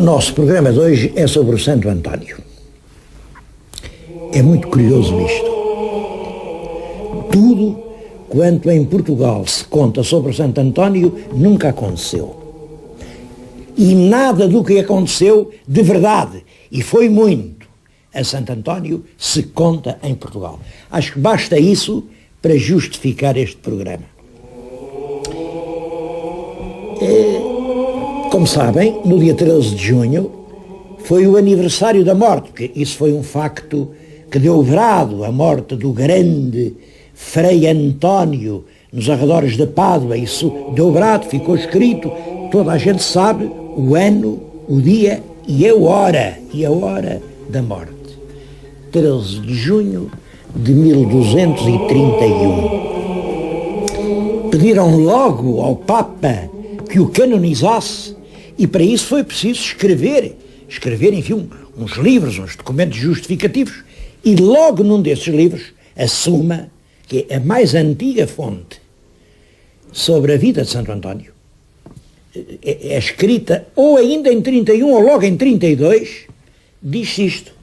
nosso programa de hoje é sobre o Santo António. É muito curioso isto. Tudo quanto em Portugal se conta sobre o Santo António nunca aconteceu. E nada do que aconteceu de verdade, e foi muito, a Santo António se conta em Portugal. Acho que basta isso para justificar este programa. Como sabem, no dia 13 de junho foi o aniversário da morte, porque isso foi um facto que deu brado à morte do grande Frei António nos arredores de Pádua. Isso deu brado, ficou escrito, toda a gente sabe o ano, o dia e a hora da morte. 13 de junho de 1231. Pediram logo ao Papa que o canonizasse, e para isso foi preciso escrever, enfim, uns livros, uns documentos justificativos, e logo num desses livros, a Suma, que é a mais antiga fonte sobre a vida de Santo António, é escrita ou ainda em 31 ou logo em 32, diz isto: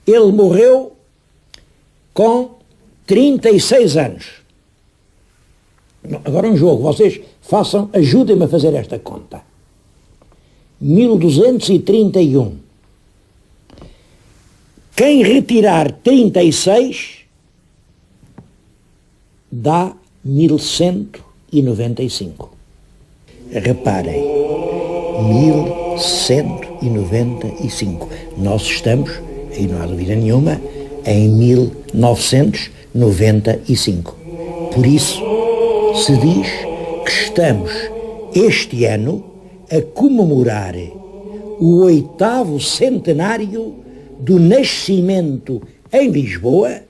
ele morreu com 36 anos. Agora um jogo, vocês ajudem-me a fazer esta conta. 1231. Quem retirar 36 dá 1195. Reparem, 1195. Nós estamos, e não há dúvida nenhuma, em 1995. Por isso se diz que estamos este ano a comemorar o 8º centenário do nascimento em Lisboa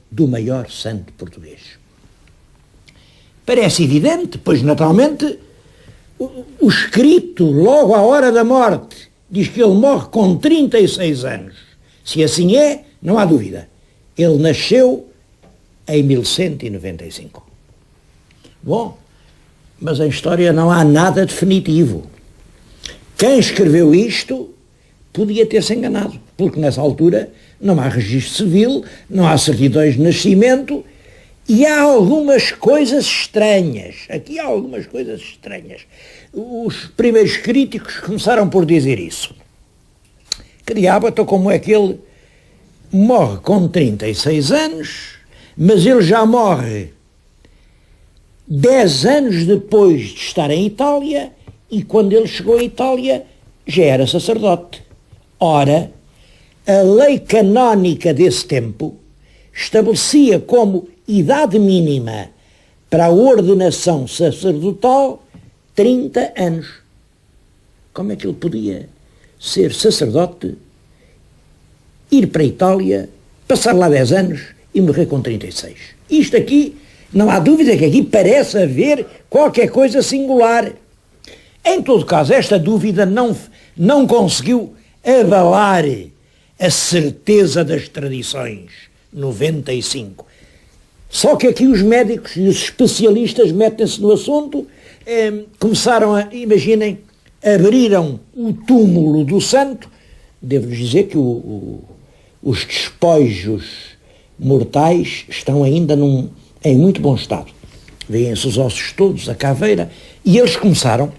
do maior santo português. Parece evidente, pois naturalmente o escrito logo à hora da morte diz que ele morre com 36 anos. Se assim é, não há dúvida. Ele nasceu em 1195. Bom, mas em história não há nada definitivo. Quem escreveu isto podia ter-se enganado, porque nessa altura não há registro civil, não há certidões de nascimento, e há algumas coisas estranhas. Aqui há algumas coisas estranhas. Os primeiros críticos começaram por dizer isso. Que diabo, então como é que ele morre com 36 anos, mas ele já morre 10 anos depois de estar em Itália, e quando ele chegou à Itália já era sacerdote. Ora, a lei canónica desse tempo estabelecia como idade mínima para a ordenação sacerdotal 30 anos. Como é que ele podia ser sacerdote, ir para a Itália, passar lá 10 anos e morrer com 36? Isto aqui, não há dúvida que aqui parece haver qualquer coisa singular. Em todo caso, esta dúvida não conseguiu abalar a certeza das tradições. 95. Só que aqui os médicos e os especialistas metem-se no assunto, começaram imaginem, abriram o túmulo do santo. Devo-lhes dizer que os despojos mortais estão ainda em muito bom estado. Vêem-se os ossos todos, a caveira, e eles começaram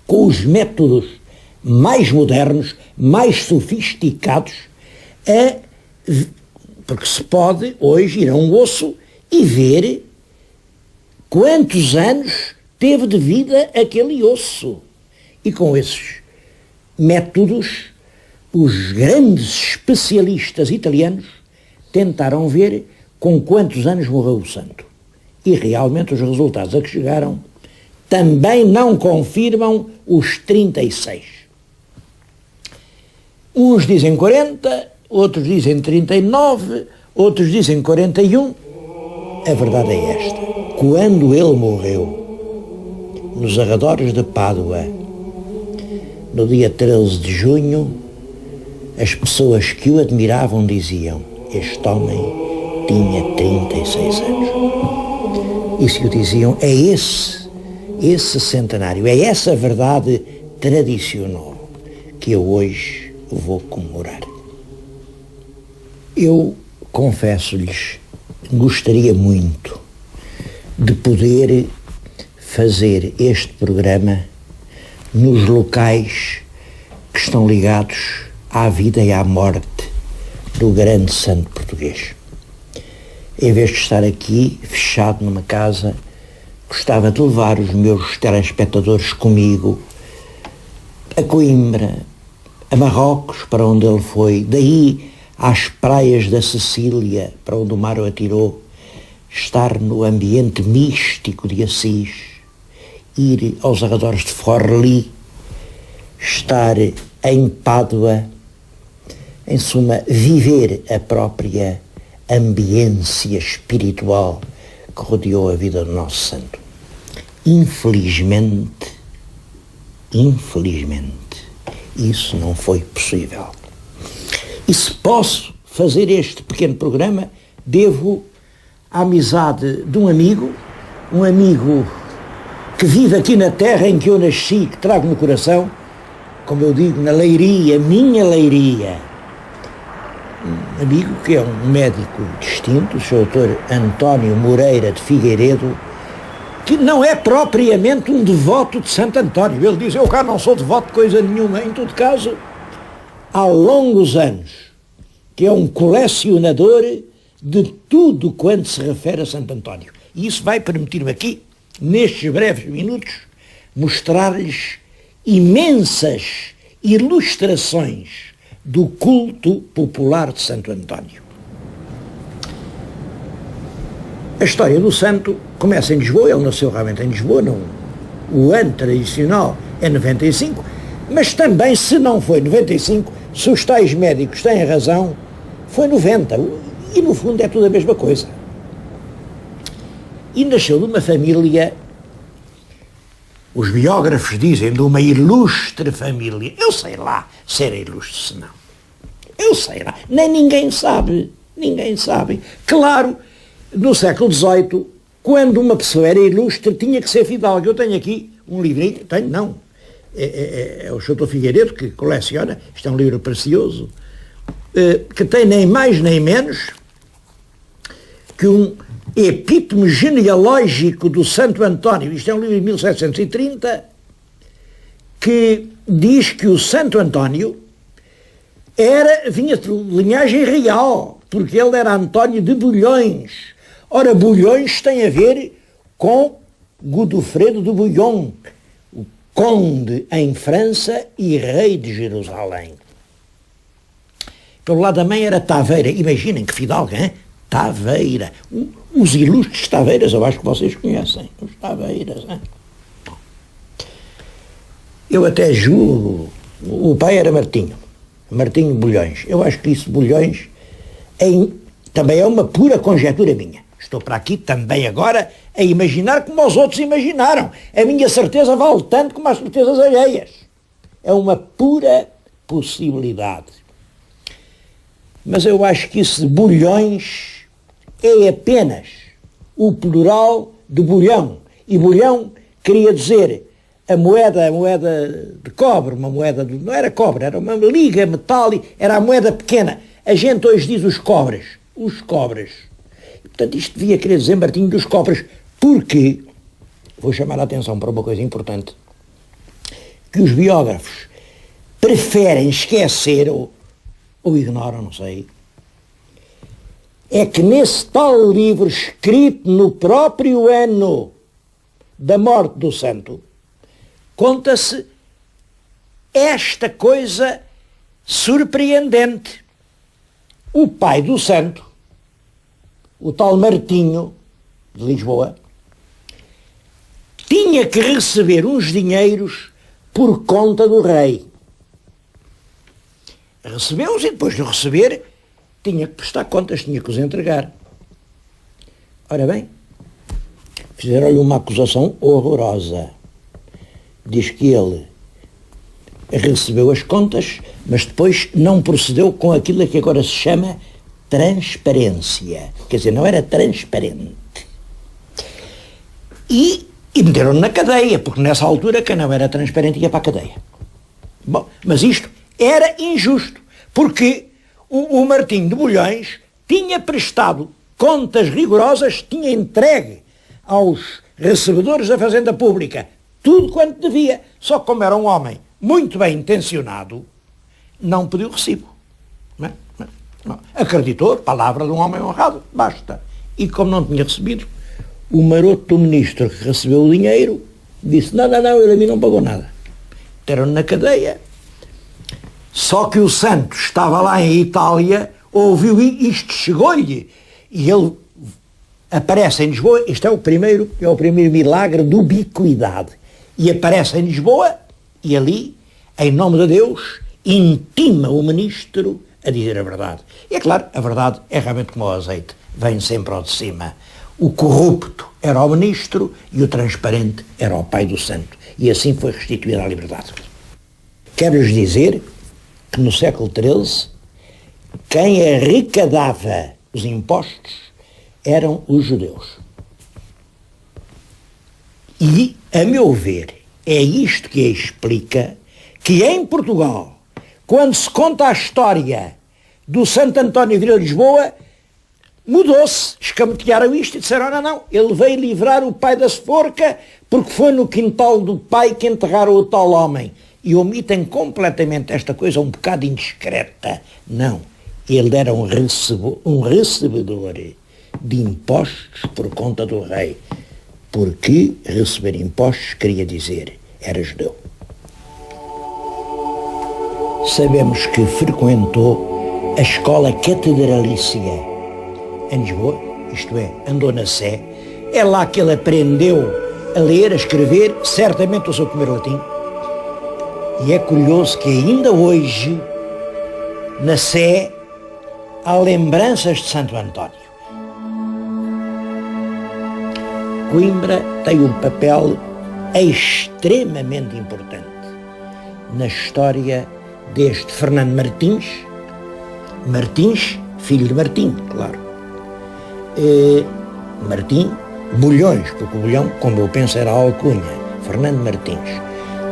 com os métodos mais modernos, mais sofisticados, porque se pode hoje ir a um osso e ver quantos anos teve de vida aquele osso. E com esses métodos, os grandes especialistas italianos tentaram ver com quantos anos morreu o santo. E realmente os resultados a que chegaram também não confirmam os 36. Uns dizem 40, outros dizem 39, outros dizem 41. A verdade é esta. Quando ele morreu, nos arredores de Pádua, no dia 13 de junho, as pessoas que o admiravam diziam: este homem tinha 36 anos. E se o diziam, é esse centenário, é essa verdade tradicional que eu hoje vou comemorar. Eu, confesso-lhes, gostaria muito de poder fazer este programa nos locais que estão ligados à vida e à morte do grande santo português. Em vez de estar aqui, fechado numa casa, gostava de levar os meus telespectadores comigo a Coimbra, a Marrocos, para onde ele foi, daí às praias da Sicília, para onde o mar o atirou, estar no ambiente místico de Assis, ir aos arredores de Forlì, estar em Pádua, em suma, viver a própria ambiência espiritual que rodeou a vida do nosso santo. Infelizmente, isso não foi possível. E se posso fazer este pequeno programa, devo à amizade de um amigo que vive aqui na terra em que eu nasci, que trago no coração, como eu digo, na Leiria, minha Leiria. Um amigo que é um médico distinto, o Sr. Dr. António Moreira de Figueiredo, que não é propriamente um devoto de Santo António. Ele diz, eu cá não sou devoto de coisa nenhuma. Em todo caso, há longos anos que é um colecionador de tudo quanto se refere a Santo António. E isso vai permitir-me aqui, nestes breves minutos, mostrar-lhes imensas ilustrações do culto popular de Santo António. A história do santo começa em Lisboa, ele nasceu realmente em Lisboa, o ano tradicional é 95, mas também, se não foi 95, se os tais médicos têm razão, foi 90, e no fundo é tudo a mesma coisa. E nasceu de uma família, os biógrafos dizem, de uma ilustre família. Eu sei lá se era ilustre, se não. Eu sei lá. Nem ninguém sabe. Claro, no século XVIII, quando uma pessoa era ilustre, tinha que ser fidalgo. Eu tenho aqui um livrinho, é o Sr. Figueiredo que coleciona, isto é um livro precioso, que tem nem mais nem menos que um epítome genealógico do Santo António. Isto é um livro de 1730, que diz que o Santo António vinha de linhagem real, porque ele era António de Bulhões. Ora, Bulhões tem a ver com Godofredo de Bouillon, o conde em França e rei de Jerusalém. Pelo lado da mãe era Taveira. Imaginem que fidalgo, hein? Taveira. Os ilustres Taveiras, eu acho que vocês conhecem. Os Taveiras, hein? Eu até julgo, o pai era Martinho Bulhões. Eu acho que isso, Bulhões, também é uma pura conjetura minha. Estou para aqui também agora a imaginar como os outros imaginaram. A minha certeza vale tanto como as certezas alheias. É uma pura possibilidade. Mas eu acho que isso de Bulhões é apenas o plural de bulhão. E bulhão queria dizer a moeda de cobre, uma moeda, não era cobre, era uma liga metálica, era a moeda pequena. A gente hoje diz os cobres. E, portanto, isto devia querer dizer Martinho dos Cobres, porque, vou chamar a atenção para uma coisa importante, que os biógrafos preferem esquecer ou ignoram, não sei, é que nesse tal livro, escrito no próprio ano da morte do santo, conta-se esta coisa surpreendente. O pai do santo, o tal Martinho de Lisboa, tinha que receber uns dinheiros por conta do rei. Recebeu-os e depois de receber tinha que prestar contas, tinha que os entregar. Ora bem, fizeram-lhe uma acusação horrorosa. Diz que ele recebeu as contas, mas depois não procedeu com aquilo que agora se chama transparência. Quer dizer, não era transparente. E meteram-no na cadeia, porque nessa altura quem não era transparente ia para a cadeia. Bom, mas isto era injusto, porque o Martinho de Bulhões tinha prestado contas rigorosas, tinha entregue aos recebedores da Fazenda Pública tudo quanto devia, só que como era um homem muito bem intencionado, não pediu recibo. Não. Acreditou, a palavra de um homem honrado, basta. E como não tinha recebido, o maroto do ministro que recebeu o dinheiro disse, não, ele a mim não pagou nada. Meteram-no na cadeia. Só que o Santos estava lá em Itália, ouviu isto, chegou-lhe, e ele aparece em Lisboa. Isto é o primeiro milagre de ubiquidade. E aparece em Lisboa, e ali, em nome de Deus, intima o ministro a dizer a verdade. E é claro, a verdade é realmente como o azeite, vem sempre ao de cima. O corrupto era o ministro e o transparente era o pai do santo. E assim foi restituída a liberdade. Quero-lhes dizer que no século XIII, quem arrecadava os impostos eram os judeus. E, a meu ver, é isto que explica que em Portugal, quando se conta a história do Santo António Vila de Lisboa, mudou-se, escamotearam isto e disseram, não, ele veio livrar o pai da forca porque foi no quintal do pai que enterraram o tal homem. E omitem completamente esta coisa um bocado indiscreta. Não, ele era um recebedor de impostos por conta do rei, porque receber impostos queria dizer, era judeu. Sabemos que frequentou a escola catedralícia em Lisboa, isto é, andou na Sé. É lá que ele aprendeu a ler, a escrever, certamente o seu primeiro latim. E é curioso que ainda hoje, na Sé, há lembranças de Santo António. Coimbra tem um papel extremamente importante na história deste Fernando Martins, filho de Martim, claro. Martim Bulhões, porque o Bulhão, como eu penso, era a alcunha, Fernando Martins.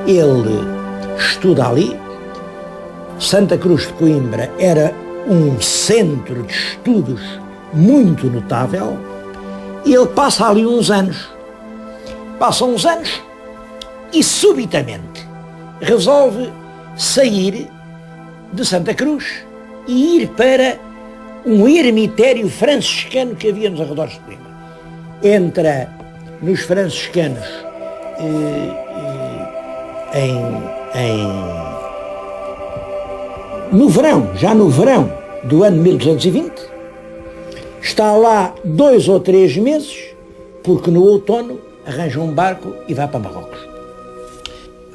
Ele estuda ali. Santa Cruz de Coimbra era um centro de estudos muito notável, e ele passa ali uns anos. Passam uns anos e subitamente resolve sair de Santa Cruz e ir para um eremitério franciscano que havia nos arredores de Coimbra. Entra nos franciscanos já no verão do ano 1220, está lá 2 ou 3 meses, porque no outono arranja um barco e vai para Marrocos.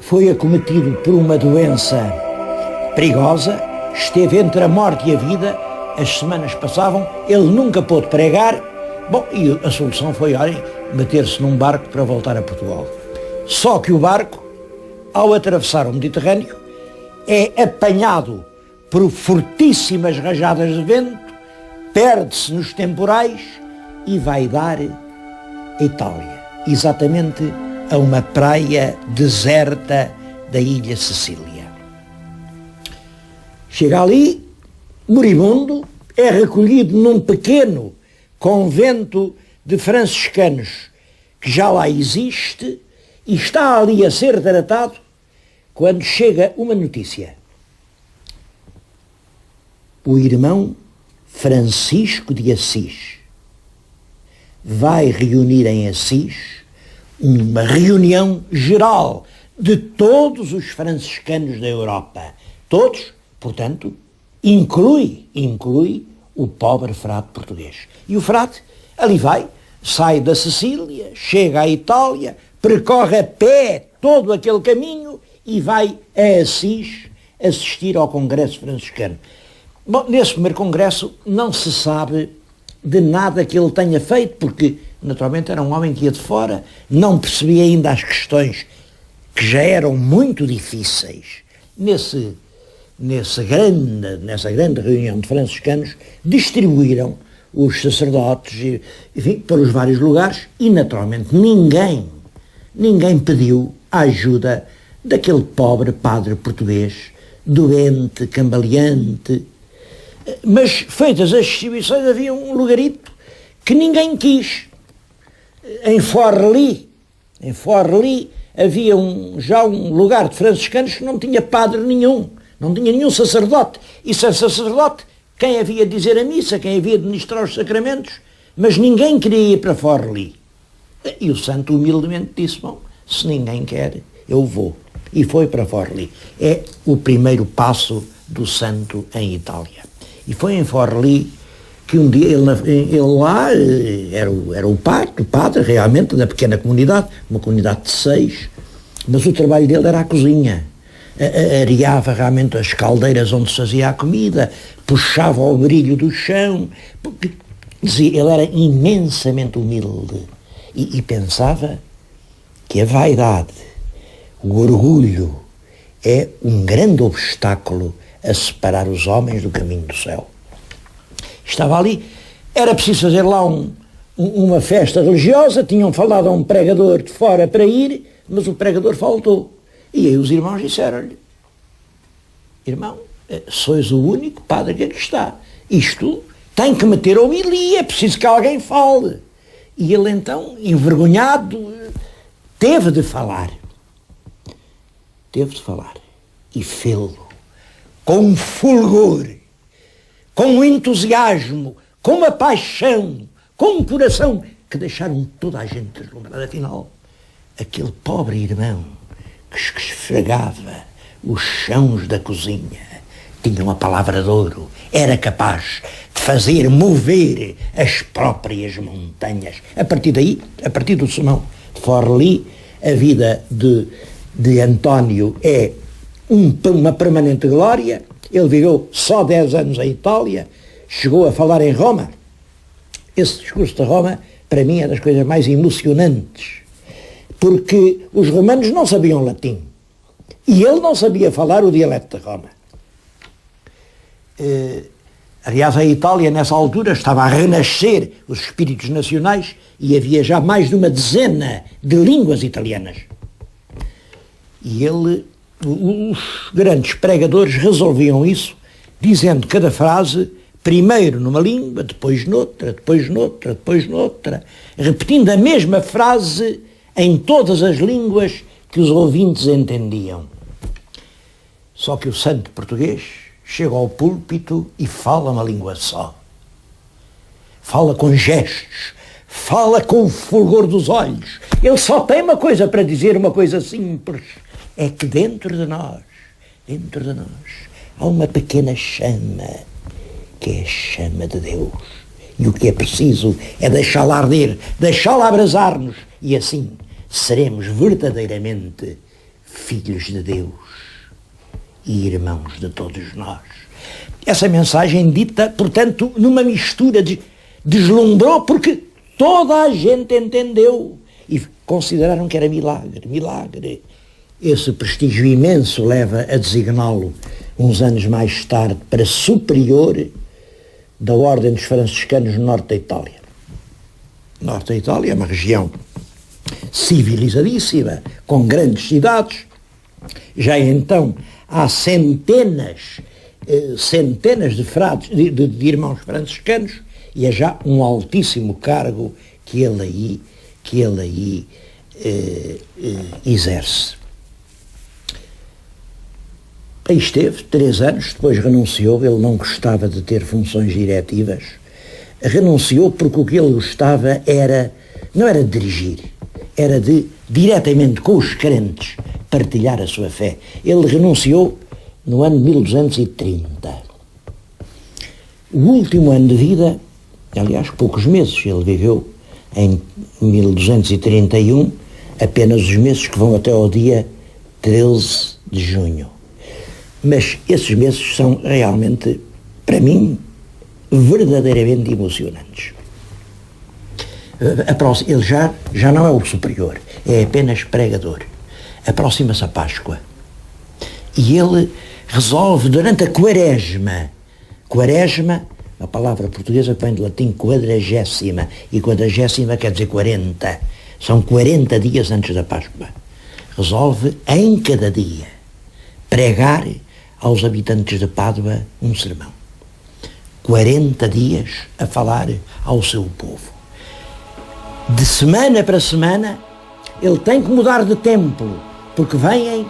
Foi acometido por uma doença perigosa, esteve entre a morte e a vida, as semanas passavam, ele nunca pôde pregar. Bom, e a solução foi, meter-se num barco para voltar a Portugal. Só que o barco, ao atravessar o Mediterrâneo, é apanhado por fortíssimas rajadas de vento, perde-se nos temporais e vai dar a Itália, exatamente a uma praia deserta da ilha Sicília. Chega ali, moribundo, é recolhido num pequeno convento de franciscanos que já lá existe e está ali a ser tratado, quando chega uma notícia. O irmão Francisco de Assis vai reunir em Assis uma reunião geral de todos os franciscanos da Europa. Todos, portanto, inclui o pobre frade português. E o frade ali vai, sai da Sicília, chega à Itália, percorre a pé todo aquele caminho e vai a Assis assistir ao Congresso Franciscano. Bom, nesse primeiro congresso não se sabe de nada que ele tenha feito, porque naturalmente era um homem que ia de fora, não percebia ainda as questões que já eram muito difíceis. Nessa grande reunião de franciscanos, distribuíram os sacerdotes, enfim, pelos vários lugares, e naturalmente ninguém pediu a ajuda daquele pobre padre português, doente, cambaleante. Mas, feitas as distribuições, havia um lugarito que ninguém quis. Em Forli havia já um lugar de franciscanos que não tinha padre nenhum, não tinha nenhum sacerdote. E sem sacerdote, quem havia de dizer a missa, quem havia de ministrar os sacramentos, mas ninguém queria ir para Forli. E o santo humildemente disse, bom, se ninguém quer, eu vou. E foi para Forli. É o primeiro passo do santo em Itália. E foi em Forli que um dia ele lá era o padre realmente da pequena comunidade, uma comunidade de 6, mas o trabalho dele era a cozinha. Areava realmente as caldeiras onde se fazia a comida, puxava o brilho do chão, porque, dizia, ele era imensamente humilde e pensava que a vaidade, o orgulho, é um grande obstáculo a separar os homens do caminho do céu. Estava ali, era preciso fazer lá uma festa religiosa, tinham falado a um pregador de fora para ir, mas o pregador faltou. E aí os irmãos disseram-lhe, irmão, sois o único padre que aqui está. Isto tem que meter a homilia, é preciso que alguém fale. E ele então, envergonhado, teve de falar. E fê-lo com fulgor, com um entusiasmo, com uma paixão, com um coração que deixaram toda a gente deslumbrada. Afinal, aquele pobre irmão que esfregava os chãos da cozinha tinha uma palavra de ouro, era capaz de fazer mover as próprias montanhas. A partir daí, a partir do sermão de Forli, a vida de António é uma permanente glória. Ele viveu só 10 anos em Itália, chegou a falar em Roma. Esse discurso de Roma, para mim, é das coisas mais emocionantes, porque os romanos não sabiam latim e ele não sabia falar o dialeto de Roma. Aliás, a Itália, nessa altura, estava a renascer os espíritos nacionais e havia já mais de uma dezena de línguas italianas. E os grandes pregadores resolviam isso, dizendo cada frase, primeiro numa língua, depois noutra, depois noutra, depois noutra, repetindo a mesma frase em todas as línguas que os ouvintes entendiam. Só que o santo português chega ao púlpito e fala uma língua só. Fala com gestos, fala com o fulgor dos olhos. Ele só tem uma coisa para dizer, uma coisa simples. É que dentro de nós, há uma pequena chama, que é a chama de Deus. E o que é preciso é deixá-la arder, deixá-la abrasar-nos, e assim seremos verdadeiramente filhos de Deus e irmãos de todos nós. Essa mensagem dita, portanto, numa mistura deslumbrou, porque toda a gente entendeu e consideraram que era milagre. Esse prestígio imenso leva a designá-lo, uns anos mais tarde, para superior da Ordem dos Franciscanos no norte da Itália. O norte da Itália é uma região civilizadíssima, com grandes cidades. Já então há centenas de frades, de irmãos franciscanos, e é já um altíssimo cargo que ele aí exerce. Aí esteve 3 anos, depois renunciou. Ele não gostava de ter funções diretivas, renunciou porque o que ele gostava não era de dirigir, era de, diretamente com os crentes, partilhar a sua fé. Ele renunciou no ano 1230. O último ano de vida, aliás, poucos meses, ele viveu em 1231, apenas os meses que vão até ao dia 13 de junho. Mas esses meses são realmente, para mim, verdadeiramente emocionantes. Ele já não é o superior, é apenas pregador. Aproxima-se a Páscoa e ele resolve, durante a Quaresma, a palavra portuguesa que vem do latim quadragésima, e quadragésima quer dizer 40, são 40 dias antes da Páscoa. resolve, em cada dia, pregar aos habitantes de Pádua um sermão. 40 dias a falar ao seu povo. De semana para semana, ele tem que mudar de templo, porque vêm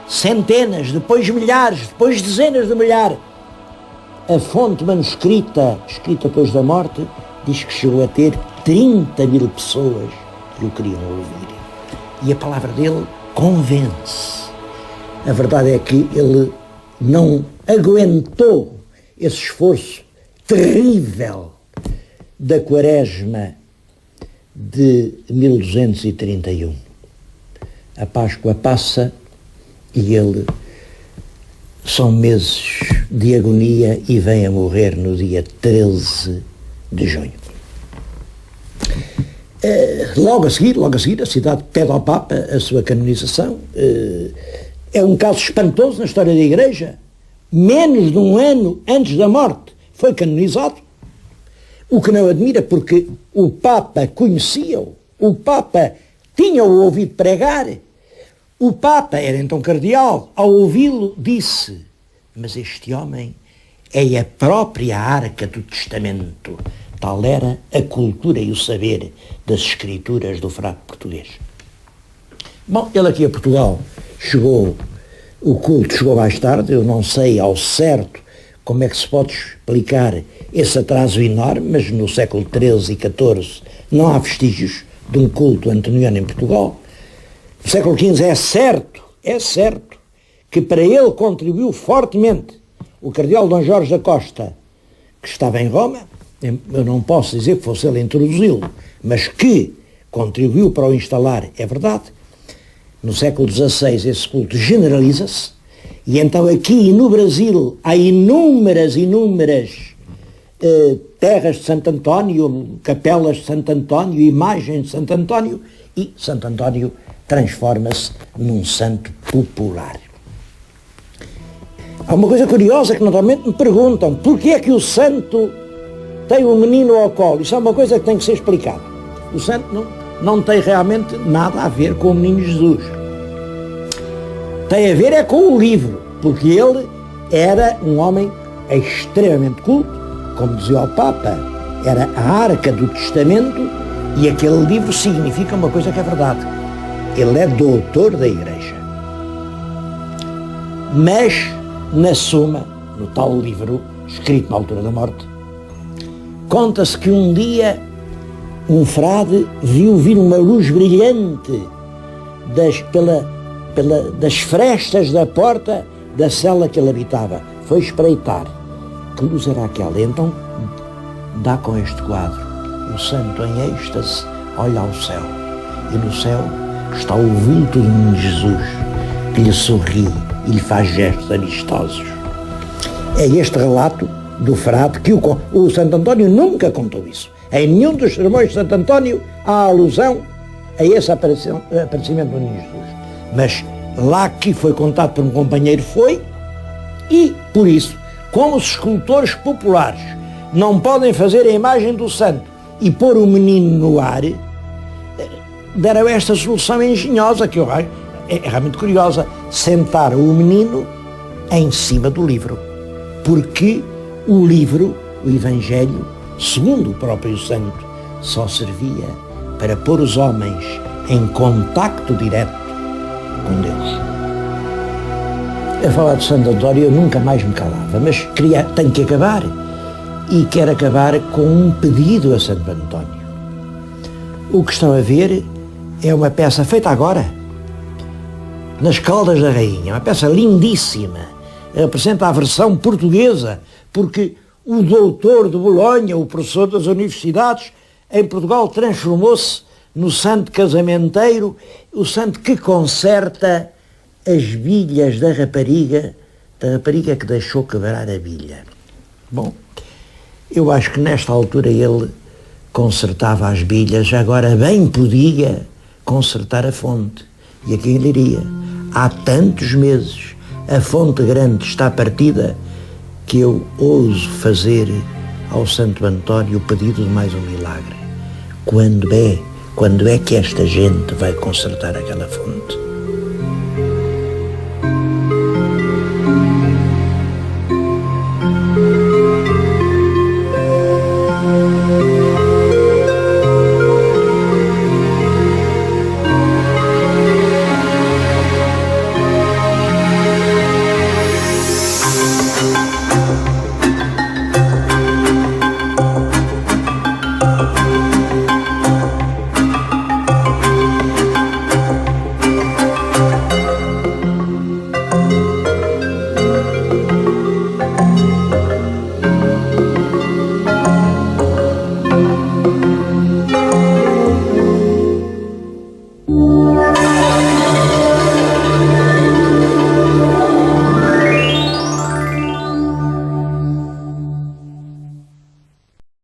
centenas, depois milhares, depois dezenas de milhares. A fonte manuscrita, escrita depois da morte, diz que chegou a ter 30.000 pessoas que o queriam ouvir. E a palavra dele convence. A verdade é que ele não aguentou esse esforço terrível da Quaresma de 1231. A Páscoa passa e ele são meses de agonia e vem a morrer no dia 13 de junho. Logo a seguir, a cidade pede ao Papa a sua canonização. É um caso espantoso na história da Igreja. Menos de um ano antes da morte foi canonizado. O que não admira, porque o Papa conhecia-o, o Papa tinha-o ouvido pregar. O Papa era então cardeal, ao ouvi-lo disse: mas este homem é a própria arca do testamento. Tal era a cultura e o saber das escrituras do frade português. Bom, ele aqui a Portugal chegou, o culto chegou mais tarde, eu não sei ao certo como é que se pode explicar esse atraso enorme, mas no século XIII e XIV não há vestígios de um culto antoniano em Portugal. No século XV é certo que para ele contribuiu fortemente o cardeal Dom Jorge da Costa, que estava em Roma. Eu não posso dizer que fosse ele a introduzi-lo, mas que contribuiu para o instalar, é verdade. No século XVI esse culto generaliza-se, e então aqui no Brasil há inúmeras terras de Santo António, capelas de Santo António, imagens de Santo António, e Santo António transforma-se num santo popular. Há uma coisa curiosa que normalmente me perguntam: porquê é que o santo tem um menino ao colo? Isso é uma coisa que tem que ser explicada. O santo não tem realmente nada a ver com o menino Jesus. Tem a ver é com o livro, porque ele era um homem extremamente culto, como dizia o Papa, era a arca do testamento, e aquele livro significa uma coisa que é verdade: ele é doutor da Igreja. Mas, na suma, no tal livro, escrito na altura da morte, conta-se que um dia um frade viu vir uma luz brilhante das frestas da porta da cela que ele habitava. Foi espreitar. Que luz era aquela? Então dá com este quadro: o santo em êxtase olha ao céu, e no céu está o vulto de um Jesus que lhe sorri e lhe faz gestos amistosos. É este relato do frade que o Santo António nunca contou isso. Em nenhum dos sermões de Santo António há alusão a esse aparecimento do Menino Jesus. Mas lá que foi contado por um companheiro foi, e por isso, como os escultores populares não podem fazer a imagem do santo e pôr o menino no ar, deram esta solução engenhosa, que eu acho é realmente curiosa: sentar o menino em cima do livro. Porque o livro, o Evangelho, segundo o próprio santo, só servia para pôr os homens em contacto direto com Deus. A falar de Santo António eu nunca mais me calava, mas tenho que acabar, e quero acabar com um pedido a Santo António. O que estão a ver é uma peça feita agora, nas Caldas da Rainha, uma peça lindíssima. Apresenta a versão portuguesa, porque o doutor de Bolonha, o professor das universidades, em Portugal transformou-se no santo casamenteiro, o santo que conserta as bilhas da rapariga que deixou quebrar a bilha. Bom, eu acho que nesta altura ele consertava as bilhas, agora bem podia consertar a fonte. E aqui ele iria: há tantos meses a fonte grande está partida, que eu ouso fazer ao Santo António o pedido de mais um milagre. Quando é que esta gente vai consertar aquela fonte?